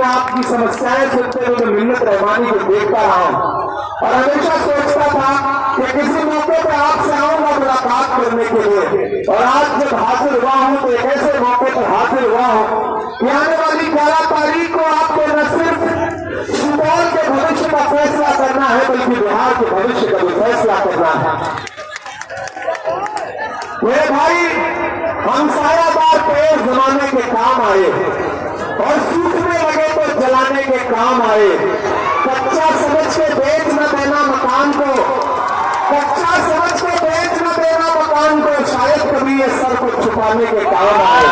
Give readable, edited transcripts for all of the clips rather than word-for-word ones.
मैं आपकी समस्याएं सुनते हुए मिन्नत रहमानी को देखता रहा हूँ और हमेशा सोचता था कि किसी मौके पर आपसे आऊंगा मुलाकात करने के लिए। और आज जब हाजिर हुआ हूँ तो एक ऐसे मौके पर हाजिर हुआ हूँ कि आने वाली 11 तारीख को आपको न सिर्फ सुपौल के भविष्य का फैसला करना है बल्कि बिहार के भविष्य का भी फैसला करना है। मेरे भाई, हम सायादार पेड़ जमाने के काम आए और सूखने लगे तो जलाने के काम आए। कच्चा समझ के बेच न देना मकान को, कच्चा समझ के बेच न देना मकान को, शायद कभी ये सर को छुपाने के काम आए।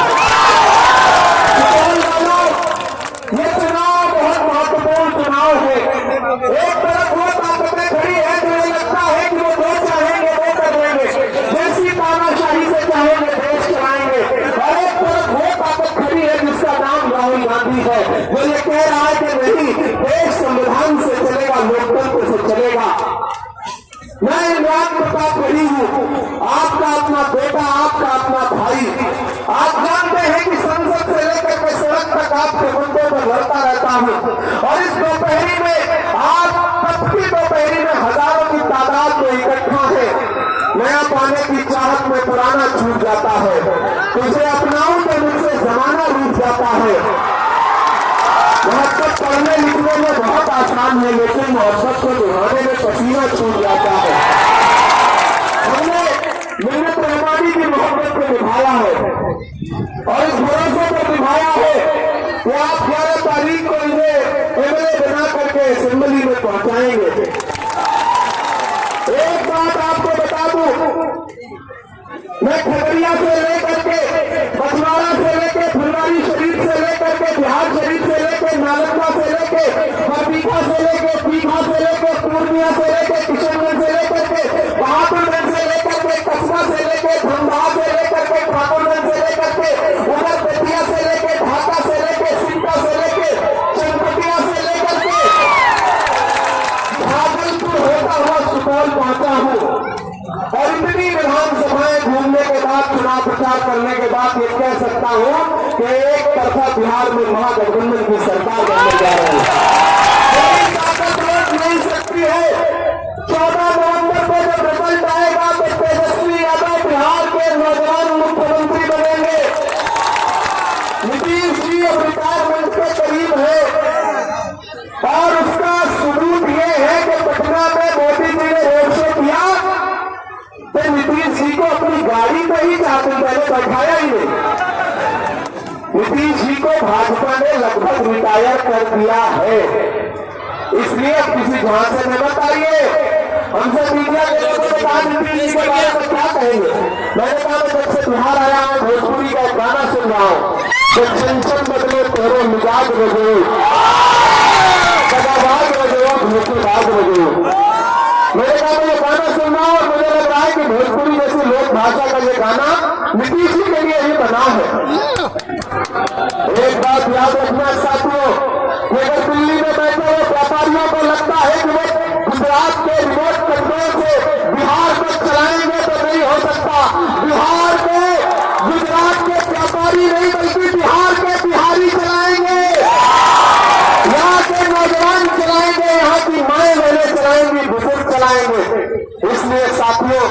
ये चुनाव बहुत महत्वपूर्ण चुनाव है। एक तरफ वो ताकतें खड़ी है जो लगता है कि वो जो चाहेंगे वो कर लेंगे, जैसी तानाशाही से चाहेंगे देश चलाएंगे। और एक तरफ वो ताकत खड़ी है जिसका नाम राहुल गांधी है, जो ये कह रहा है कि नहीं, देश संविधान से चलेगा, लोकतंत्र से चलेगा। मैं इमरान प्रताप खड़ी हूँ, आपका अपना बेटा, आपका अपना भाई। आप जानते हैं कि संसद से लेकर के सड़क तक आपके मुद्दों पर लड़ता रहता हूँ और इस दोपहरी में, आप तपती दोपहरी में हजारों की तादाद में इकट्ठा है। नया पाने की चाहत में पुराना छूट जाता है, तुझे अपनाऊं तो मुझसे जमाना रूठ जाता है। मोहब्बत पढ़ने लिखने में बहुत आसान है लेकिन मोहब्बत को निभाने में पसीना छूट जाता है। हमने मिन्नत रहमानी की मोहब्बत को निभाया है और इस भरोसे को निभाया है कि आप 11 तारीख को इन्हें एमएलए बना करके असेंबली में पहुंचाएंगे। एक बात आपको बता दूं, मैं खगड़िया से लेकर के, बछवाड़ा से लेकर, फुलवारी शरीफ से लेकर के, बिहार शरीफ से लेकर, नालंदा से लेकर, बरबीघा से लेकर, दीघा से लेकर, पूर्णिया से लेकर, किशनगंज से लेकर के, बहादुरगंज से लेकर के, कस्बा से लेकर, धनबाद से लेकर के, ठाकुरगंज से लेकर के, उधर बेतिया से लेकर, ढाका से लेकर, सिमटा से लेकर, चनपटिया से लेकर के भागलपुर होता हुआ सुपौल पहुंचा हूँ। और इतनी विधानसभाएं घूमने के बाद, चुनाव प्रचार करने के बाद ये कह सकता हूं कि एक तरफा बिहार में महागठबंधन की सरकार बनने जा रही है। ताकत रोक नहीं सकती है। 14 नवंबर को जब रिजल्ट आएगा तो तेजस्वी यादव बिहार के नौजवान मुख्यमंत्री बनेंगे। नीतीश जी अब रिटायरमेंट के करीब है और उसका सबूत ये है कि पटना में मोदी जी ने रोड शो किया तो नीतीश जी को अपनी गाड़ी में ही 4 दिन पहले बैठाया ही नहीं। नीतीश जी को भाजपा ने लगभग रिटायर कर दिया है। इसलिए अब किसी झांसे में मत आइए। हमसे मीडिया के लोगों ने कहा नीतीश जी के बारे में क्या कहेंगे। मैंने कहा मैं जब से बिहार आया हूँ भोजपुरी का एक गाना सुन रहा हूँ, तो चंचल बदले तेरे मिजाज बदले, सदाबाज बदले, धोखेबाज बदले। मेरे कहा मैं ये गाना सुन रहा हूँ और मुझे लग रहा है कि भोजपुरी जैसी लोक भाषा का ये गाना नीतीश जी के लिए ही बना है। एक बात याद रखना साथियों, अगर दिल्ली में बैठे हुए व्यापारियों को लगता है कि वो गुजरात के रिमोट कंट्रोल से बिहार को चलाएंगे तो नहीं हो सकता। बिहार में गुजरात के व्यापारी नहीं बल्कि बिहार के बिहारी चलाएंगे, यहाँ के नौजवान चलाएंगे, यहाँ की माएं बहनें चलाएंगी, बुजुर्ग चलाएंगे। इसलिए साथियों,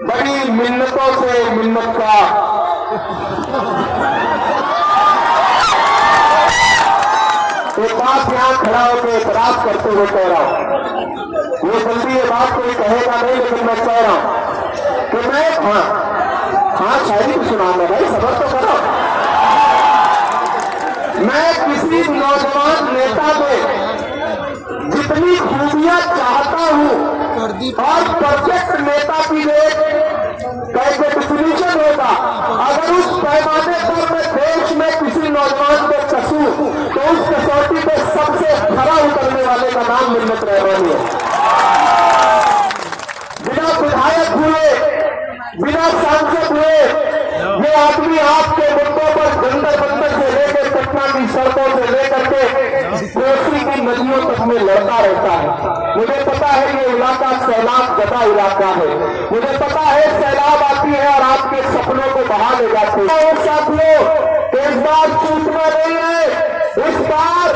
बड़ी मिन्नतों से मिन्नत का एक बात यहाँ खड़ा होकर एतराज करते हुए कह रहा हूँ। ये जल्दी ये बात कोई कहेगा नहीं लेकिन मैं कह रहा हूँ कि मैं हाँ शायरी भी सुनाऊंगा भाई, सबर तो करो। मैं किसी नौजवान नेता में जितनी खूबियां चाहता हूँ और परफेक्ट नेता की एक डिफिनीशन होगा, अगर उस पैमाने पर मैं देश में किसी नौजवान को कसूं तो उस कसौटी पे सबसे खरा उतरने वाले का नाम मिन्नत रहमानी है। बिना विधायक हुए, बिना सांसद हुए, ये आदमी आपके मुद्दों पर जंतर मंतर से लेकर पटना की सड़कों से लेकर के कोसी की नदियों तक में लड़ता रहता है। मुझे पता है ये इलाका सैलाब गदा इलाका है, मुझे पता है सैलाब आती है और आपके सपनों को बहा ले जाती है। साथियों, इस बार सूचना नहीं है इस बार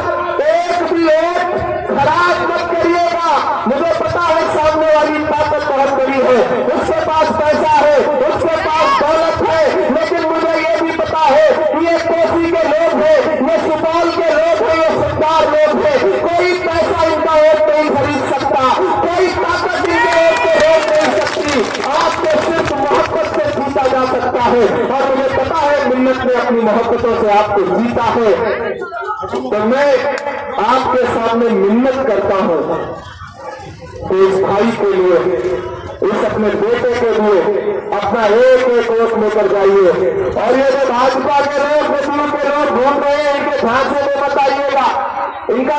एक भी वोट खराब मत करिएगा। मुझे पता है सामने वाली ताकत बहुत बड़ी है, उसके पास पैसा है, उसके पास दौलत है, लेकिन मुझे ये भी पता है कि ये कोसी के लोग हैं, ये सुपौल के लोग हैं, ये सरदार लोग हैं। कोई पैसा इनका वोट नहीं खरीद सकता, कोई ताकत इनके वोट को रोक नहीं सकती। आपको सिर्फ मोहब्बत से जीता जा सकता है, और मुझे पता है मिन्नत ने अपनी मोहब्बतों से आपको जीता है। तो मैं आपके सामने मिन्नत करता हूं कि इस भाई के लिए, इस अपने बेटे के लिए अपना एक एक वोट लेकर जाइए। और ये जो भाजपा के लोग, के लोग घूम रहे हैं, इनके झांसे में मत आइएगा। इनका